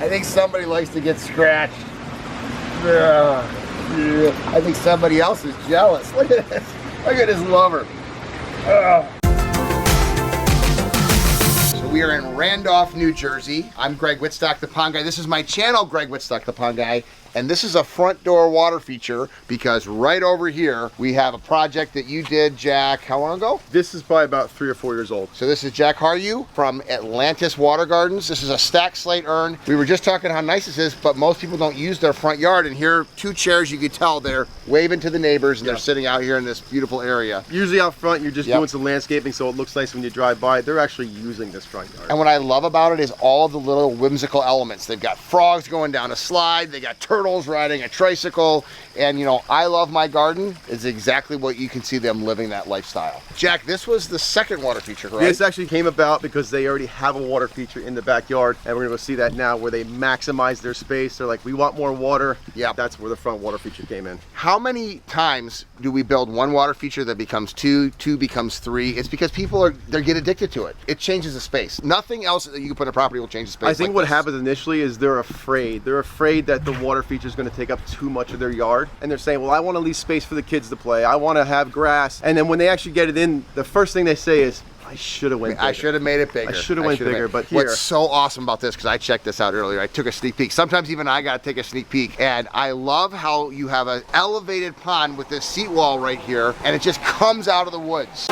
think somebody likes to get scratched. Yeah. I think somebody else is jealous. Look at this. Look at his lover. So we are in Randolph, New Jersey. I'm Greg Wittstock, the Pond Guy. This is my channel, Greg Wittstock, the Pond Guy. And this is a front door water feature because right over here we have a project that you did, Jaak, how long ago? This is probably about 3 or 4 years old. So this is Jaak Harju from Atlantis Water Gardens. This is a stacked slate urn. We were just talking how nice this is, but most people don't use their front yard. And here, 2 chairs, you could tell they're waving to the neighbors and they're sitting out here in this beautiful area. Usually out front, you're just doing some landscaping so it looks nice when you drive by. They're actually using this front yard. And what I love about it is all of the little whimsical elements. They've got frogs going down a slide. They got turtles riding a tricycle. And you know, I love my garden. It's exactly what you can see them living that lifestyle. Jaak, this was the second water feature, right? This actually came about because they already have a water feature in the backyard. And we're gonna go see that now where they maximize their space. They're like, we want more water. Yeah, that's where the front water feature came in. How many times do we build one water feature that becomes 2, 2 becomes 3? It's because people they get addicted to it. It changes the space. Nothing else that you can put in a property will change the space. I think what happens initially is they're afraid. They're afraid that the water feature is going to take up too much of their yard. And they're saying, well, I want to leave space for the kids to play. I want to have grass. And then when they actually get it in, the first thing they say is, I should have went bigger. I should have made it bigger. I should have went bigger, but here. What's so awesome about this, because I checked this out earlier, I took a sneak peek. Sometimes even I got to take a sneak peek. And I love how you have an elevated pond with this seat wall right here, and it just comes out of the woods.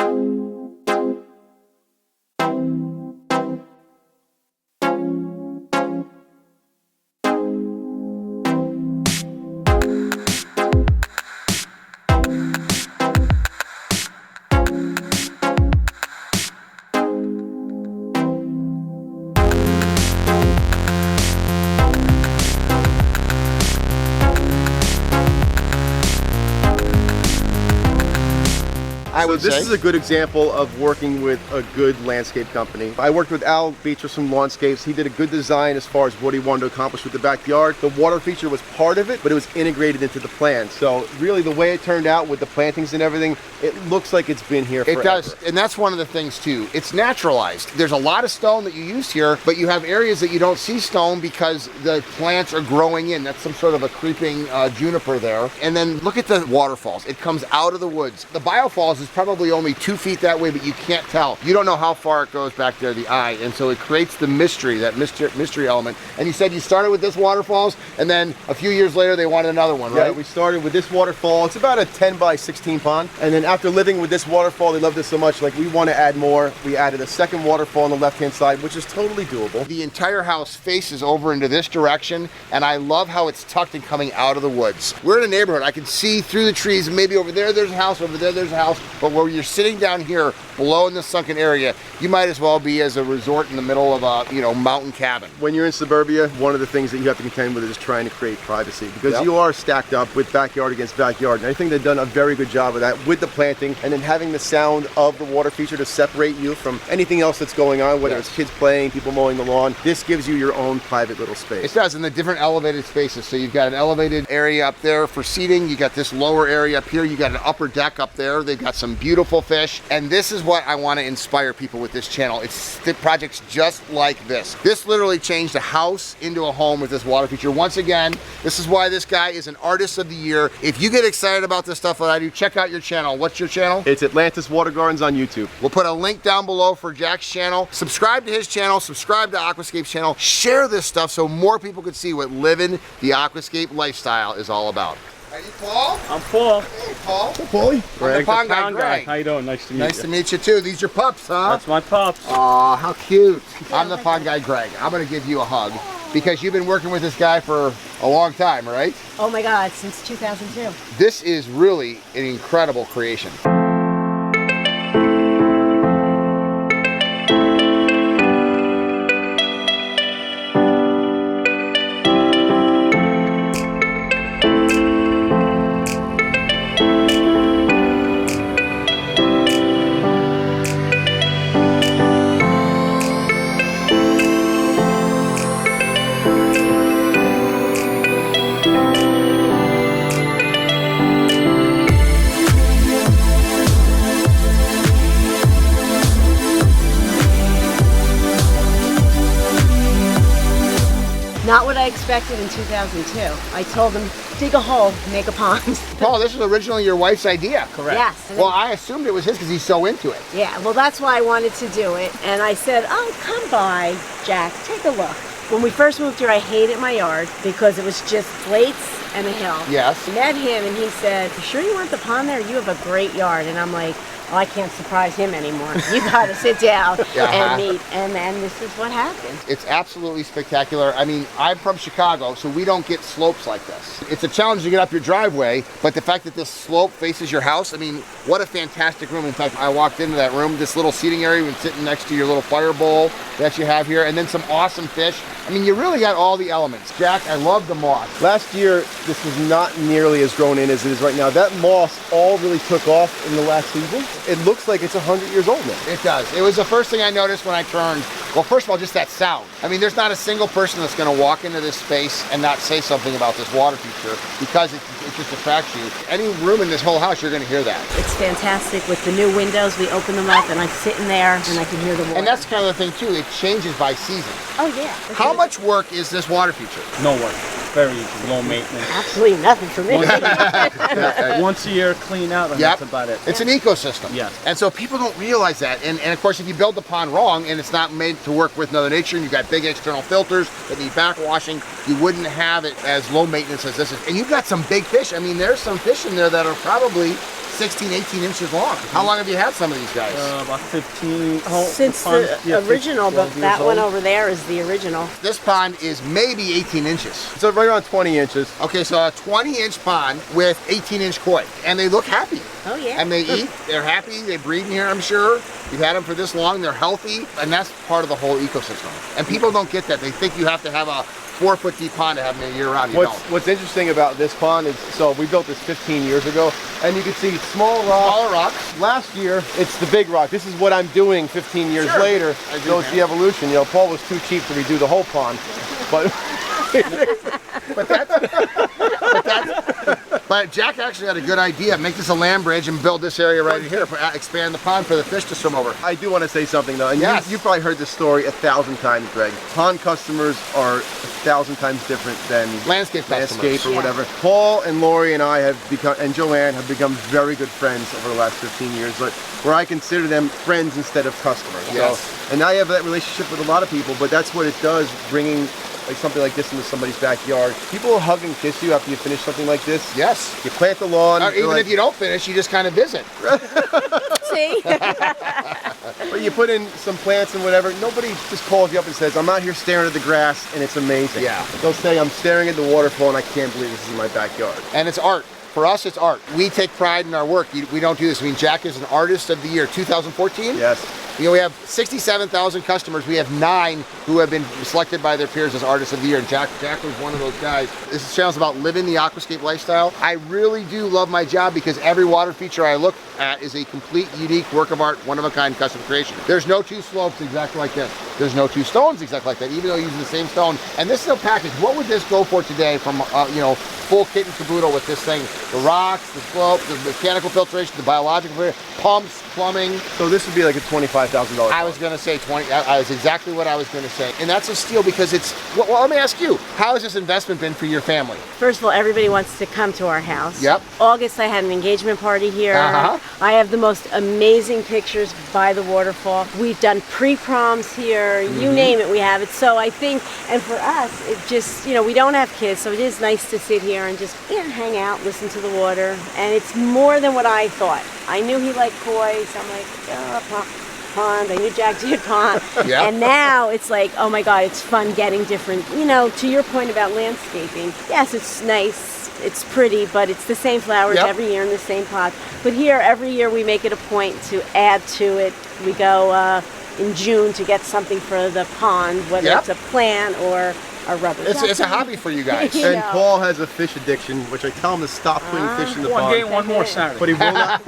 This is a good example of working with a good landscape company. I worked with Al Beatrice from Lawnscapes. He did a good design as far as what he wanted to accomplish with the backyard. The water feature was part of it, but it was integrated into the plan. So really the way it turned out with the plantings and everything, it looks like it's been here forever. It does, and that's one of the things too. It's naturalized. There's a lot of stone that you used here, but you have areas that you don't see stone because the plants are growing in. That's some sort of a creeping juniper there. And then look at the waterfalls. It comes out of the woods. The biofalls is probably only 2 feet that way, but you can't tell. You don't know how far it goes back there, the eye, and so it creates the mystery, that mystery element. And you said you started with this waterfalls, and then a few years later they wanted another one, right? Yeah, we started with this waterfall. It's about a 10 by 16 pond, and then after living with this waterfall, they loved this so much, like we want to add more. We added a second waterfall on the left-hand side, which is totally doable. The entire house faces over into this direction, and I love how it's tucked and coming out of the woods. We're in a neighborhood. I can see through the trees, and maybe over there there's a house, over there there's a house, but where you're sitting down here below in the sunken area, you might as well be as a resort in the middle of a mountain cabin. When you're in suburbia, one of the things that you have to contend with is trying to create privacy, because you are stacked up with backyard against backyard. And I think they've done a very good job of that with the planting, and then having the sound of the water feature to separate you from anything else that's going on, whether it's kids playing, people mowing the lawn. This gives you your own private little space. It does, in the different elevated spaces. So you've got an elevated area up there for seating, you got this lower area up here, you got an upper deck up there, they've got some beautiful fish, and this is what I want to inspire people with this channel. It's the projects just like this. This literally changed a house into a home with this water feature. Once again, this is why this guy is an artist of the year. If you get excited about this stuff that I do, check out your channel. What's your channel? It's Atlantis Water Gardens on YouTube. We'll put a link down below for Jaak's channel. Subscribe to his channel, subscribe to Aquascape's channel, share this stuff so more people can see what living the aquascape lifestyle is all about. Are you Paul? I'm Paul. Hey, Paul. Hey, Paulie. Greg, the Pond Guy, Greg. How you doing? Nice to meet you. Nice to meet you too. These are pups, huh? That's my pups. Aw, how cute. I'm the Pond Guy, Greg. I'm gonna give you a hug because you've been working with this guy for a long time, right? Oh my God, since 2002. This is really an incredible creation. Not what I expected in 2002. I told them, dig a hole, make a pond. Paul, this was originally your wife's idea. Correct. Yes. Well, I assumed it was his because he's so into it. Yeah, well, that's why I wanted to do it. And I said, oh, come by, Jack, take a look. When we first moved here, I hated my yard because it was just plates and a hill. Yes. I met him and he said, you sure you want the pond there? You have a great yard. And I'm like, oh, I can't surprise him anymore. You got to sit down and meet. And then this is what happened. It's absolutely spectacular. I mean, I'm from Chicago, so we don't get slopes like this. It's a challenge to get up your driveway, but the fact that this slope faces your house, I mean, what a fantastic room. In fact, I walked into that room, this little seating area, and sitting next to your little fire bowl that you have here, and then some awesome fish. I mean, you really got all the elements. Jack, I love the moss. Last year, this was not nearly as grown in as it is right now. That moss all really took off in the last season. It looks like it's 100 years old now. It does. It was the first thing I noticed when I turned. Well, first of all, just that sound. I mean, there's not a single person that's going to walk into this space and not say something about this water feature because it just attracts you. Any room in this whole house, you're going to hear that. It's fantastic with the new windows. We open them up and I'm sitting there and I can hear the water. And that's kind of the thing too. It changes by season. Oh, yeah. How much work is this water feature? No work. Very easy. Low maintenance. Absolutely nothing for me. Once a year, clean out, and that's about it. It's an ecosystem. Yes. And so people don't realize that. And of course, if you build the pond wrong and it's not made to work with Mother Nature and you've got big external filters that need backwashing, you wouldn't have it as low maintenance as this is. And you've got some big fish. I mean, there's some fish in there that are probably 16, 18 inches long. How long have you had some of these guys? About 15. Since the original, but that one over there is the original. This pond is maybe 18 inches. So right around 20 inches. Okay, so a 20-inch pond with 18-inch koi. And they look happy. Oh, yeah. And they eat, they're happy, they breed in here, I'm sure. You've had them for this long, they're healthy, and that's part of the whole ecosystem. And people don't get that. They think you have to have a 4-foot deep pond to have them year round. You don't. What's interesting about this pond is, so we built this 15 years ago, and you can see smaller rocks. Last year, it's the big rock. This is what I'm doing 15 years later. So it's the evolution. You know, Paul was too cheap to redo the whole pond, but But Jack actually had a good idea. Make this a land bridge and build this area right here. Expand the pond for the fish to swim over. I do want to say something though, and yes. you probably heard this story 1,000 times, Greg. Pond customers are 1,000 times different than landscape or whatever. Paul and Lori and I have become, and Joanne have become very good friends over the last 15 years, but where I consider them friends instead of customers. Yes. So, and now you have that relationship with a lot of people, but that's what it does, bringing like something like this into somebody's backyard. People will hug and kiss you after you finish something like this. Yes. You plant the lawn. Or even if you don't finish, you just kind of visit. See? But you put in some plants and whatever, nobody just calls you up and says, I'm out here staring at the grass and it's amazing. Yeah. They'll say, I'm staring at the waterfall and I can't believe this is in my backyard. And it's art. For us, it's art. We take pride in our work. We don't do this. I mean, Jack is an artist of the year 2014. Yes. You know, we have 67,000 customers. We have 9 who have been selected by their peers as artists of the year. And Jack was one of those guys. This channel's about living the aquascape lifestyle. I really do love my job because every water feature I look at is a complete, unique work of art, one-of-a-kind custom creation. There's no 2 slopes exactly like this. There's no 2 stones exactly like that, even though using the same stone. And this is a package. What would this go for today from, you know, full kit and caboodle with this thing? The rocks, the slope, the mechanical filtration, the biological, pumps, plumbing. So this would be like a $25,000. I was going to say 20. That's exactly what I was going to say. And that's a steal because it's, well, let me ask you, how has this investment been for your family? First of all, everybody wants to come to our house. Yep. August, I had an engagement party here. I have the most amazing pictures by the waterfall. We've done pre-proms here. You name it, we have it. So I think, and for us, it just, you know, we don't have kids, so it is nice to sit here and just, you know, hang out, listen to the water. And it's more than what I thought. I knew he liked koi, so I'm like, oh, pond. I knew Jack did pond. Yeah. And now it's like, oh my God, it's fun getting different, you know, to your point about landscaping. Yes, it's nice. It's pretty, but it's the same flowers every year in the same pot. But here, every year we make it a point to add to it. We go in June to get something for the pond, whether it's a plant or a rubber. It's a hobby for you guys. You And know. Paul has a fish addiction, which I tell him to stop putting fish in the One pond. game, one more Saturday. But he will not.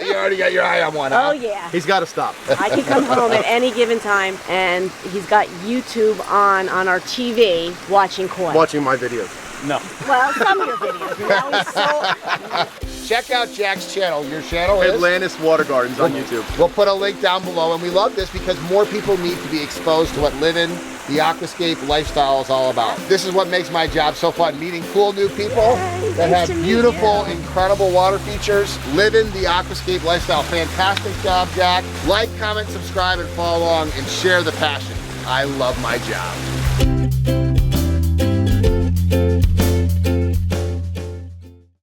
You already got your eye on one, huh? Oh yeah. He's got to stop. I can come home at any given time, and he's got YouTube on our TV watching koi. Watching my videos. No. Well, some of your videos. You know, he's so Check out Jack's channel. Your channel is? Atlantis Water Gardens on YouTube. We'll put a link down below, and we love this because more people need to be exposed to what living the aquascape lifestyle is all about. This is what makes my job so fun, meeting cool new people that have beautiful, incredible water features, living the aquascape lifestyle. Fantastic job, Jack. Like, comment, subscribe, and follow along, and share the passion. I love my job.